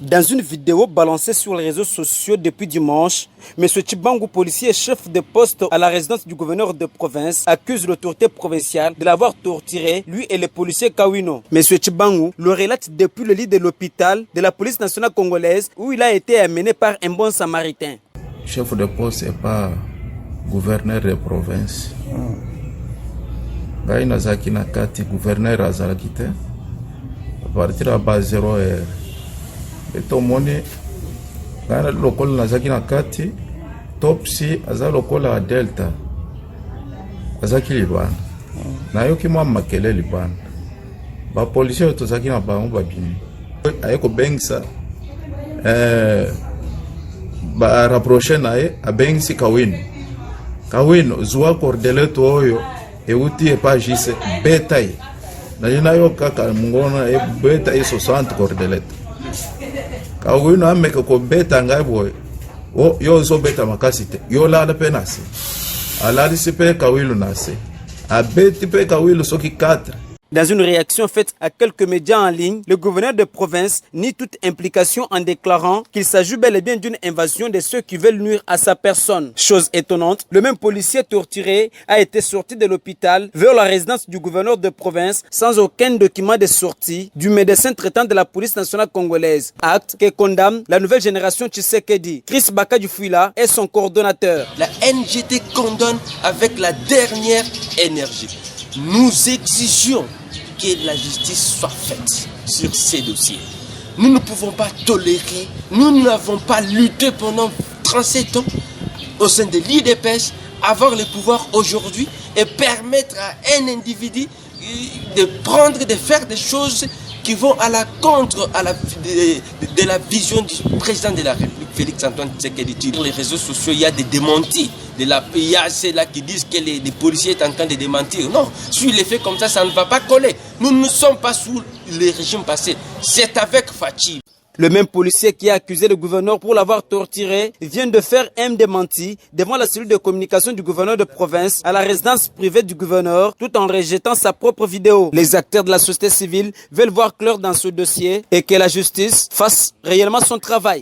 Dans une vidéo balancée sur les réseaux sociaux depuis dimanche, M. Tchibangu, policier et chef de poste à la résidence du gouverneur de province, accuse l'autorité provinciale de l'avoir torturé, lui et le policier Kawino. M. Tchibangu le relate depuis le lit de l'hôpital de la police nationale congolaise où il a été amené par un bon samaritain. Chef de poste et pas gouverneur de province. Ngai nazaki na kati gouverneur azalaki te à partir de base 0 heure. Etomoni ngana lokolo nazaki na kati topsi aza lokola a delta azaki libana nayoki mwa makele libana ba policier tozaki na bango babini ayeko bengisa ba rapprocher naye abengisi Kawino zuwa cordeleto oyo euti epagise betai nayo kaka mungona e betai 60 cordeleto Kawino ameka ko beta ngai boy o yo zo beta makasi te yo lala penasi alali sipe Kawilo nase abeti pe Kawilo soki 4. Dans une réaction faite à quelques médias en ligne, le gouverneur de province nie toute implication en déclarant qu'il s'agit bel et bien d'une invasion de ceux qui veulent nuire à sa personne. Chose étonnante, le même policier torturé a été sorti de l'hôpital vers la résidence du gouverneur de province sans aucun document de sortie du médecin traitant de la police nationale congolaise. Acte que condamne la nouvelle génération Tshisekedi. Chris Bakadjufouila est son coordonnateur. La NGT condamne avec la dernière énergie. Nous exigeons que la justice soit faite sur ces dossiers. Nous ne pouvons pas tolérer, nous n'avons pas lutté pendant 37 ans au sein de l'IDPS, avoir le pouvoir aujourd'hui et permettre à un individu de faire des choses qui vont à la contre de la vision du président de la République, Félix Antoine Tshisekedi. Sur les réseaux sociaux, il y a des démentis. Il y a ceux-là qui disent que les policiers sont en train de démentir. Non, sur les faits comme ça ne va pas coller. Nous ne sommes pas sous le régime passé. C'est avec Fachi. Le même policier qui a accusé le gouverneur pour l'avoir torturé vient de faire un démenti devant la cellule de communication du gouverneur de province à la résidence privée du gouverneur tout en rejetant sa propre vidéo. Les acteurs de la société civile veulent voir clair dans ce dossier et que la justice fasse réellement son travail.